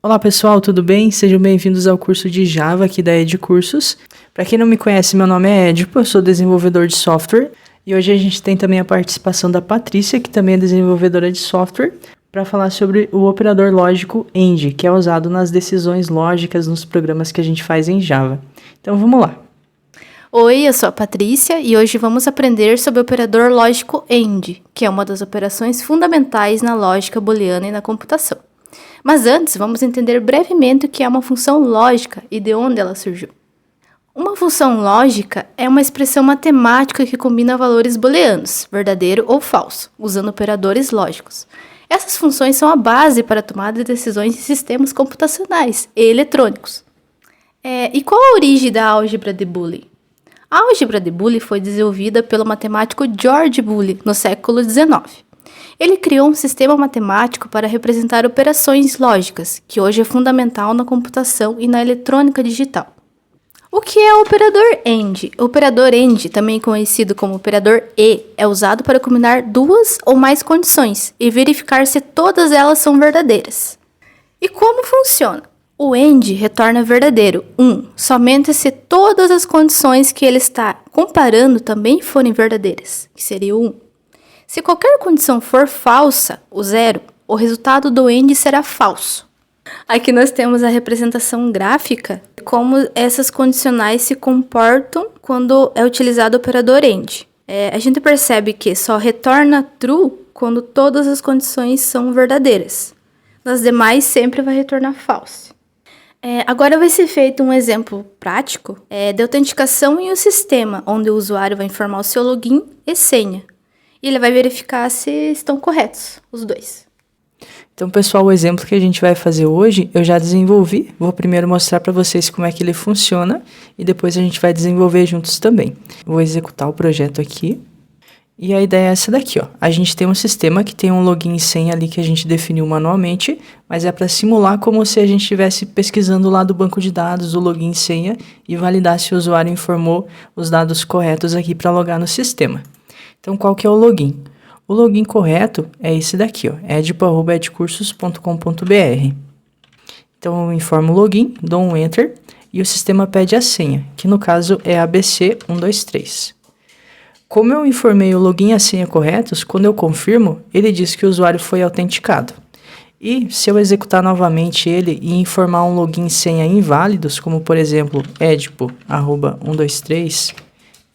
Olá pessoal, tudo bem? Sejam bem-vindos ao curso de Java aqui da Edcursos. Para quem não me conhece, meu nome é Edipo, eu sou desenvolvedor de software e hoje a gente tem também a participação da Patrícia, que também é desenvolvedora de software, para falar sobre o operador lógico AND, que é usado nas decisões lógicas nos programas que a gente faz em Java. Então vamos lá. Oi, eu sou a Patrícia e hoje vamos aprender sobre o operador lógico AND, que é uma das operações fundamentais na lógica booleana e na computação. Mas antes, vamos entender brevemente o que é uma função lógica e de onde ela surgiu. Uma função lógica é uma expressão matemática que combina valores booleanos, verdadeiro ou falso, usando operadores lógicos. Essas funções são a base para a tomada de decisões em sistemas computacionais e eletrônicos. E qual a origem da álgebra de Boole? A álgebra de Boole foi desenvolvida pelo matemático George Boole no século XIX. Ele criou um sistema matemático para representar operações lógicas, que hoje é fundamental na computação e na eletrônica digital. O que é o operador AND? O operador AND, também conhecido como operador E, é usado para combinar duas ou mais condições e verificar se todas elas são verdadeiras. E como funciona? O AND retorna verdadeiro, 1, somente se todas as condições que ele está comparando também forem verdadeiras, que seria o 1. Se qualquer condição for falsa, o 0, o resultado do AND será falso. Aqui nós temos a representação gráfica de como essas condicionais se comportam quando é utilizado o operador AND. A gente percebe que só retorna true quando todas as condições são verdadeiras. Nas demais, sempre vai retornar false. Agora vai ser feito um exemplo prático de autenticação em um sistema, onde o usuário vai informar o seu login e senha. E ele vai verificar se estão corretos, os dois. Então, pessoal, o exemplo que a gente vai fazer hoje, eu já desenvolvi. Vou primeiro mostrar para vocês como é que ele funciona e depois a gente vai desenvolver juntos também. Vou executar o projeto aqui. E a ideia é essa daqui, ó. A gente tem um sistema que tem um login e senha ali que a gente definiu manualmente, mas é para simular como se a gente estivesse pesquisando lá do banco de dados o login e senha e validar se o usuário informou os dados corretos aqui para logar no sistema. Então, qual que é o login? O login correto é esse daqui, ó, edipo@edcursos.com.br. Então, eu informo o login, dou um Enter e o sistema pede a senha, que no caso é ABC123. Como eu informei o login e a senha corretos, quando eu confirmo, ele diz que o usuário foi autenticado. E se eu executar novamente ele e informar um login e senha inválidos, como por exemplo, edipo@123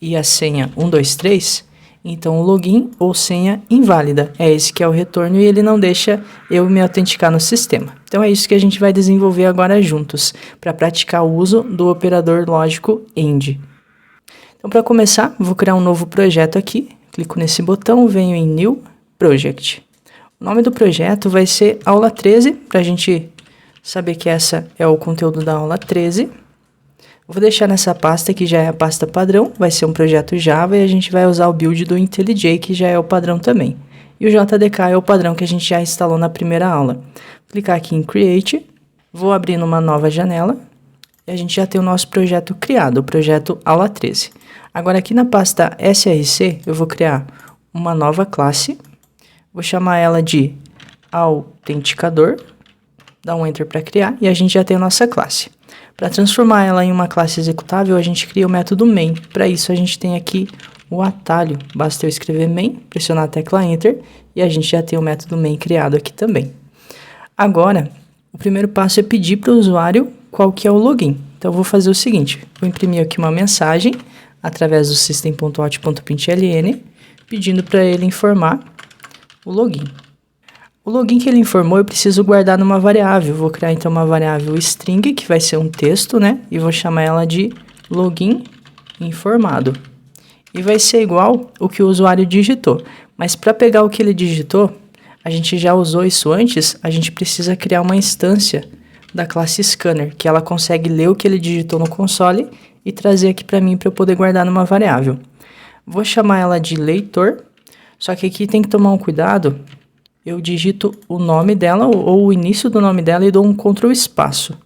e a senha 123, então o login ou senha inválida. É esse que é o retorno e ele não deixa eu me autenticar no sistema. Então é isso que a gente vai desenvolver agora juntos, para praticar o uso do operador lógico AND. Então, para começar, vou criar um novo projeto aqui. Clico nesse botão, venho em New Project. O nome do projeto vai ser Aula 13, para a gente saber que essa é o conteúdo da aula 13. Vou deixar nessa pasta que já é a pasta padrão, vai ser um projeto Java e a gente vai usar o build do IntelliJ, que já é o padrão também. E o JDK é o padrão que a gente já instalou na primeira aula. Vou clicar aqui em Create, vou abrir numa nova janela e a gente já tem o nosso projeto criado, o projeto Aula 13. Agora aqui na pasta src eu vou criar uma nova classe, vou chamar ela de autenticador, dá um Enter para criar e a gente já tem a nossa classe. Para transformar ela em uma classe executável, a gente cria o método main. Para isso a gente tem aqui o atalho, basta eu escrever main, pressionar a tecla Enter e a gente já tem o método main criado aqui também. Agora, o primeiro passo é pedir para o usuário qual que é o login. Então eu vou fazer o seguinte, vou imprimir aqui uma mensagem através do system.out.println, pedindo para ele informar o login. O login que ele informou eu preciso guardar numa variável. Vou criar então uma variável string, que vai ser um texto, né? E vou chamar ela de login informado. E vai ser igual o que o usuário digitou. Mas para pegar o que ele digitou, a gente já usou isso antes, a gente precisa criar uma instância da classe scanner, que ela consegue ler o que ele digitou no console e trazer aqui para mim para eu poder guardar numa variável. Vou chamar ela de leitor, só que aqui tem que tomar um cuidado. Eu digito o nome dela ou o início do nome dela e dou um Ctrl espaço.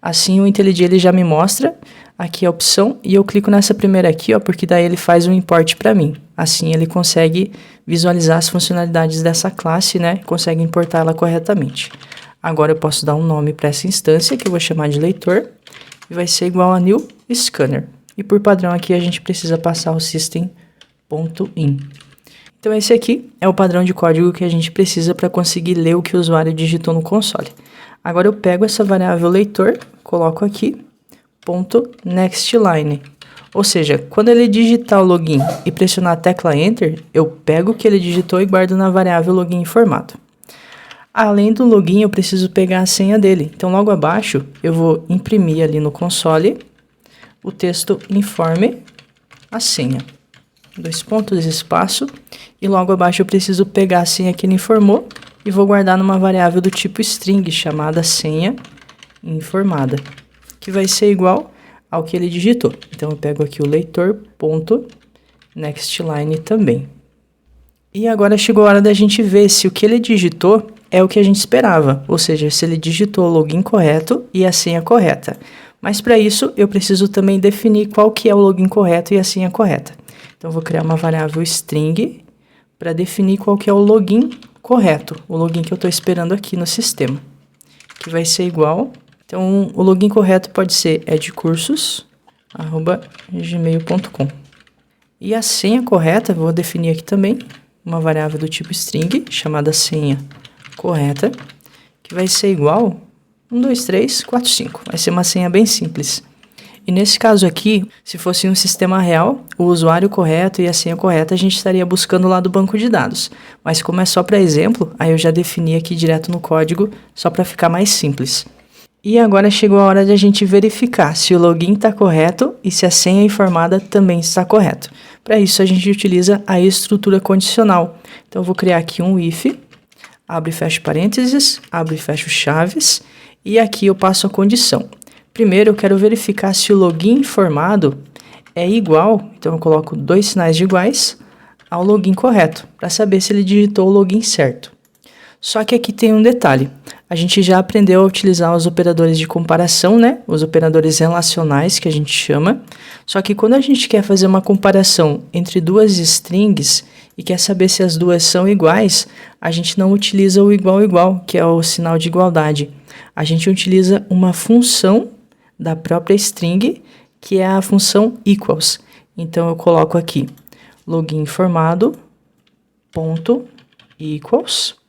Assim o IntelliJ ele já me mostra aqui a opção e eu clico nessa primeira aqui, ó, porque daí ele faz um import para mim. Assim ele consegue visualizar as funcionalidades dessa classe, né? Consegue importar ela corretamente. Agora eu posso dar um nome para essa instância, que eu vou chamar de leitor, e vai ser igual a new scanner. E por padrão aqui a gente precisa passar o system.in. Então esse aqui é o padrão de código que a gente precisa para conseguir ler o que o usuário digitou no console. Agora eu pego essa variável leitor, coloco aqui, .nextLine. Ou seja, quando ele digitar o login e pressionar a tecla Enter, eu pego o que ele digitou e guardo na variável login informado. Além do login, eu preciso pegar a senha dele. Então logo abaixo, eu vou imprimir ali no console o texto informe a senha. 2 pontos, espaço, e logo abaixo eu preciso pegar a senha que ele informou e vou guardar numa variável do tipo string, chamada senha informada, que vai ser igual ao que ele digitou. Então eu pego aqui o leitor.nextLine também. E agora chegou a hora da gente ver se o que ele digitou é o que a gente esperava, ou seja, se ele digitou o login correto e a senha correta. Mas para isso eu preciso também definir qual que é o login correto e a senha correta. Então eu vou criar uma variável string para definir qual que é o login correto, o login que eu estou esperando aqui no sistema, que vai ser igual. Então o login correto pode ser edcursos@gmail.com. E a senha correta, vou definir aqui também uma variável do tipo string, chamada senha correta, que vai ser igual 1, 2, 3, 4, 5. Vai ser uma senha bem simples. E nesse caso aqui, se fosse um sistema real, o usuário correto e a senha correta a gente estaria buscando lá do banco de dados. Mas como é só para exemplo, aí eu já defini aqui direto no código, só para ficar mais simples. E agora chegou a hora de a gente verificar se o login está correto e se a senha informada também está correto. Para isso a gente utiliza a estrutura condicional. Então eu vou criar aqui um if, abre e fecha parênteses, abre e fecha chaves, e aqui eu passo a condição. Primeiro eu quero verificar se o login informado é igual, então eu coloco 2 sinais de iguais, ao login correto, para saber se ele digitou o login certo. Só que aqui tem um detalhe, a gente já aprendeu a utilizar os operadores de comparação, né? Os operadores relacionais que a gente chama, só que quando a gente quer fazer uma comparação entre duas strings e quer saber se as duas são iguais, a gente não utiliza o igual, que é o sinal de igualdade. A gente utiliza uma função da própria string, que é a função equals. Então eu coloco aqui login informado ponto equals,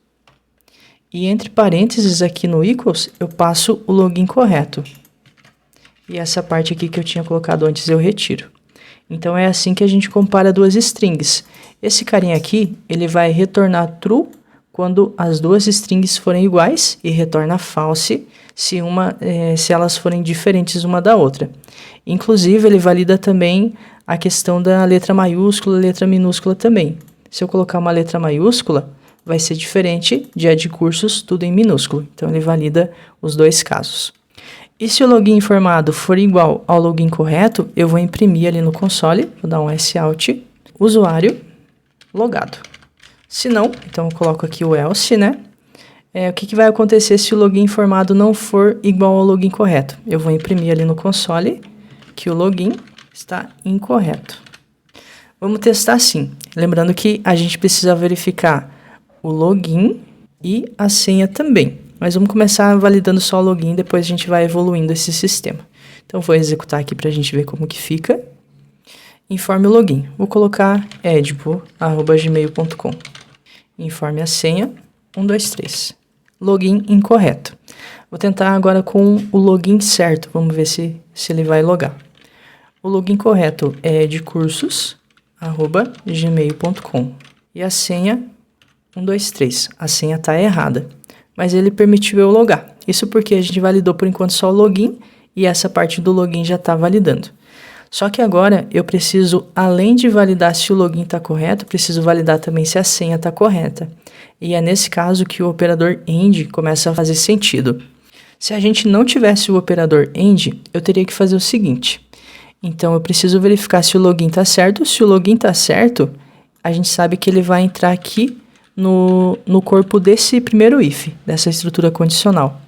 e entre parênteses aqui no equals eu passo o login correto. E essa parte aqui que eu tinha colocado antes eu retiro. Então é assim que a gente compara duas strings. Esse carinha aqui, ele vai retornar true quando as duas strings forem iguais e retorna false se elas forem diferentes uma da outra. Inclusive, ele valida também a questão da letra maiúscula e letra minúscula também. Se eu colocar uma letra maiúscula, vai ser diferente de edcursos, tudo em minúsculo. Então, ele valida os dois casos. E se o login informado for igual ao login correto, eu vou imprimir ali no console, vou dar um SOUT, usuário logado. Se não, então eu coloco aqui o else, né? O que vai acontecer se o login informado não for igual ao login correto? Eu vou imprimir ali no console que o login está incorreto. Vamos testar assim. Lembrando que a gente precisa verificar o login e a senha também. Mas vamos começar validando só o login, depois a gente vai evoluindo esse sistema. Então vou executar aqui para a gente ver como que fica. Informe o login. Vou colocar edipo@gmail.com. Informe a senha. 1, 2, 3. Login incorreto. Vou tentar agora com o login certo. Vamos ver se ele vai logar. O login correto é edcursos@gmail.com. E a senha 1, 2, 3. A senha está errada. Mas ele permitiu eu logar. Isso porque a gente validou por enquanto só o login e essa parte do login já está validando. Só que agora eu preciso, além de validar se o login está correto, preciso validar também se a senha está correta. E é nesse caso que o operador AND começa a fazer sentido. Se a gente não tivesse o operador AND, eu teria que fazer o seguinte. Então eu preciso verificar se o login está certo. Se o login está certo, a gente sabe que ele vai entrar aqui no corpo desse primeiro if, dessa estrutura condicional.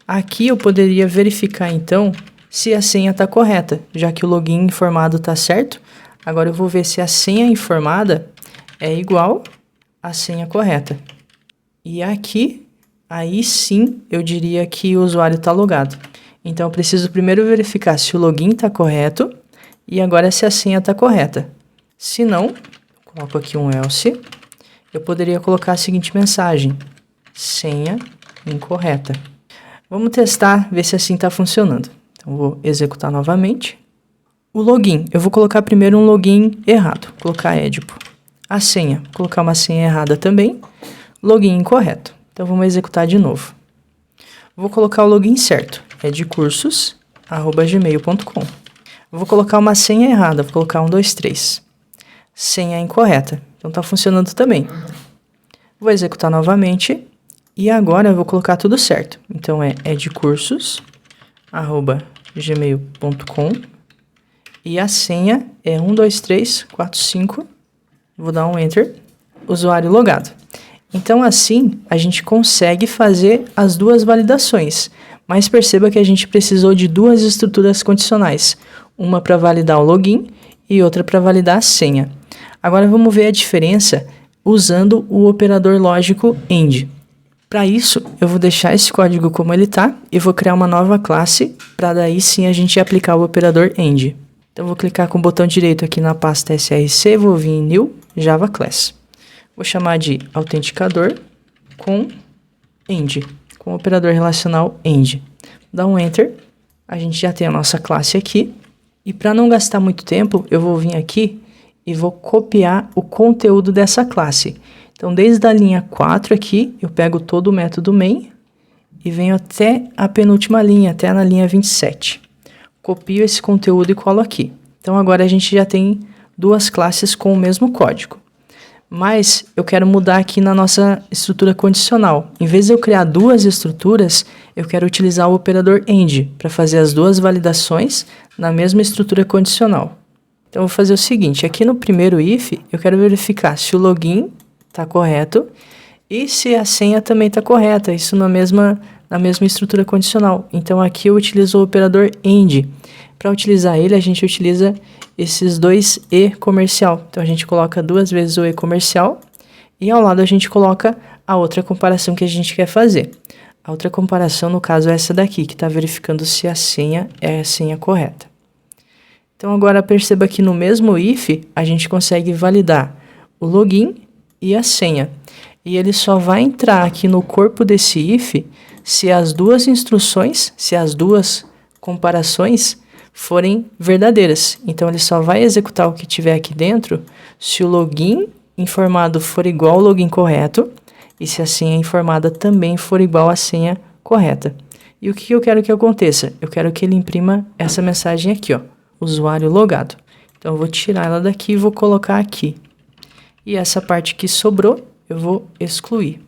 Aqui eu poderia verificar então se a senha está correta, já que o login informado está certo. Agora eu vou ver se a senha informada é igual à senha correta. E aqui aí sim eu diria que o usuário está logado. Então eu preciso primeiro verificar se o login está correto e agora se a senha está correta. Se não, coloco aqui um else, eu poderia colocar a seguinte mensagem: senha incorreta. Vamos testar, ver se assim está funcionando. Então vou executar novamente. O login, eu vou colocar primeiro um login errado, vou colocar Edipo. A senha, vou colocar uma senha errada também. Login incorreto. Então vamos executar de novo. Vou colocar o login certo, é de cursos@gmail.com. Vou colocar uma senha errada, vou colocar 123. Senha incorreta. Então tá funcionando também. Vou executar novamente e agora eu vou colocar tudo certo. Então é de cursos@gmail.com e a senha é 12345. Vou dar um enter. Usuário logado. Então assim a gente consegue fazer as duas validações. Mas perceba que a gente precisou de duas estruturas condicionais. Uma para validar o login e outra para validar a senha. Agora vamos ver a diferença usando o operador lógico AND. Para isso, eu vou deixar esse código como ele está e vou criar uma nova classe para daí sim a gente aplicar o operador AND. Então vou clicar com o botão direito aqui na pasta src, vou vir em New Java Class. Vou chamar de autenticador com AND, com o operador relacional AND. Dá um Enter, a gente já tem a nossa classe aqui. E para não gastar muito tempo, eu vou vir aqui e vou copiar o conteúdo dessa classe. Então, desde a linha 4 aqui, eu pego todo o método main e venho até a penúltima linha, até na linha 27. Copio esse conteúdo e colo aqui. Então, agora a gente já tem duas classes com o mesmo código. Mas eu quero mudar aqui na nossa estrutura condicional. Em vez de eu criar duas estruturas, eu quero utilizar o operador AND para fazer as duas validações na mesma estrutura condicional. Então, eu vou fazer o seguinte, aqui no primeiro if, eu quero verificar se o login está correto e se a senha também está correta, isso na mesma estrutura condicional. Então, aqui eu utilizo o operador AND. Para utilizar ele, a gente utiliza esses dois E comercial. Então, a gente coloca duas vezes o E comercial e ao lado a gente coloca a outra comparação que a gente quer fazer. A outra comparação, no caso, é essa daqui, que está verificando se a senha é a senha correta. Então, agora perceba que no mesmo if, a gente consegue validar o login e a senha. E ele só vai entrar aqui no corpo desse if se as duas instruções, se as duas comparações forem verdadeiras. Então, ele só vai executar o que tiver aqui dentro se o login informado for igual ao login correto e se a senha informada também for igual à senha correta. E o que eu quero que aconteça? Eu quero que ele imprima essa mensagem aqui, ó, usuário logado. Então, eu vou tirar ela daqui e vou colocar aqui. E essa parte que sobrou, eu vou excluir.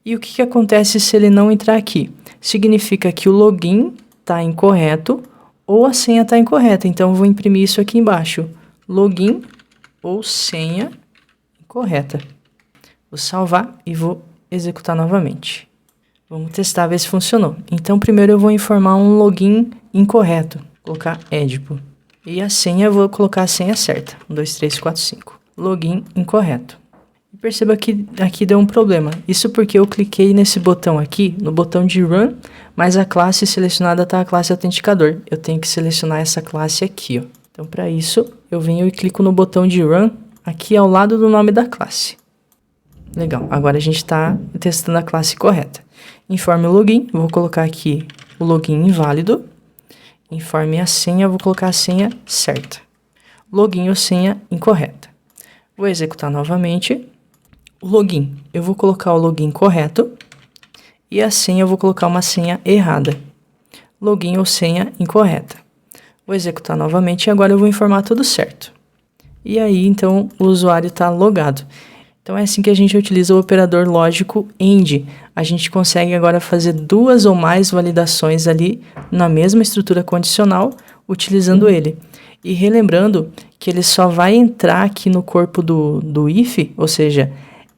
E o que acontece se ele não entrar aqui? Significa que o login está incorreto ou a senha está incorreta. Então, eu vou imprimir isso aqui embaixo. Login ou senha incorreta. Vou salvar e vou executar novamente. Vamos testar, ver se funcionou. Então, primeiro eu vou informar um login incorreto. Vou colocar Edipo. E a senha, eu vou colocar a senha certa. 1, 2, 3, 4, 5. Login incorreto. E perceba que aqui deu um problema. Isso porque eu cliquei nesse botão aqui, no botão de Run, mas a classe selecionada está a classe autenticador. Eu tenho que selecionar essa classe aqui, ó. Então, para isso, eu venho e clico no botão de Run, aqui ao lado do nome da classe. Legal, agora a gente está testando a classe correta. Informe o login, vou colocar aqui o login inválido. Informe a senha, vou colocar a senha certa. Login ou senha incorreta. Vou executar novamente. O login, eu vou colocar o login correto. E a senha, eu vou colocar uma senha errada. Login ou senha incorreta. Vou executar novamente e agora eu vou informar tudo certo. E aí, então, o usuário está logado. Então, é assim que a gente utiliza o operador lógico AND. A gente consegue agora fazer duas ou mais validações ali na mesma estrutura condicional, utilizando ele. E relembrando que ele só vai entrar aqui no corpo do if, ou seja,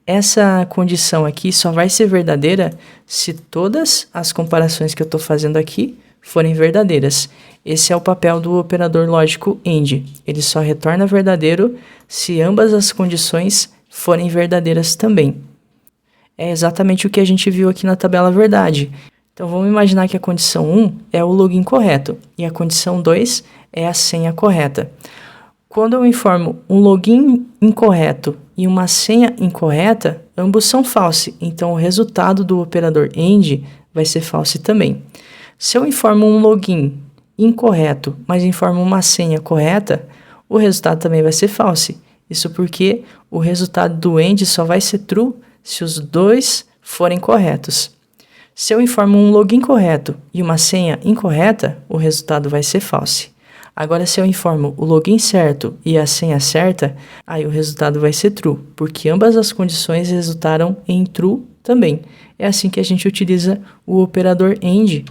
essa condição aqui só vai ser verdadeira se todas as comparações que eu estou fazendo aqui forem verdadeiras. Esse é o papel do operador lógico AND. Ele só retorna verdadeiro se ambas as condições forem verdadeiras também. É exatamente o que a gente viu aqui na tabela verdade. Então, vamos imaginar que a condição 1 é o login correto e a condição 2 é a senha correta. Quando eu informo um login incorreto e uma senha incorreta, ambos são false, então o resultado do operador AND vai ser false também. Se eu informo um login incorreto, mas informo uma senha correta, o resultado também vai ser false. Isso porque o resultado do AND só vai ser true se os dois forem corretos. Se eu informo um login correto e uma senha incorreta, o resultado vai ser false. Agora, se eu informo o login certo e a senha certa, aí o resultado vai ser true, porque ambas as condições resultaram em true também. É assim que a gente utiliza o operador AND,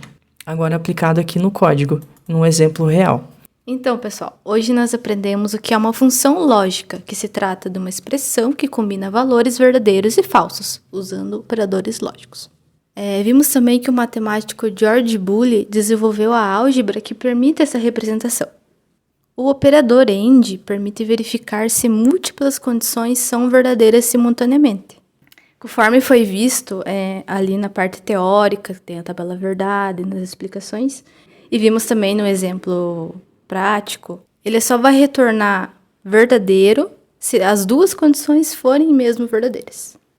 agora aplicado aqui no código, num exemplo real. Então, pessoal, hoje nós aprendemos o que é uma função lógica, que se trata de uma expressão que combina valores verdadeiros e falsos, usando operadores lógicos. Vimos também que o matemático George Boole desenvolveu a álgebra que permite essa representação. O operador AND permite verificar se múltiplas condições são verdadeiras simultaneamente. Conforme foi visto ali na parte teórica, tem a tabela verdade, nas explicações, e vimos também no exemplo prático, ele só vai retornar verdadeiro se as duas condições forem mesmo verdadeiras.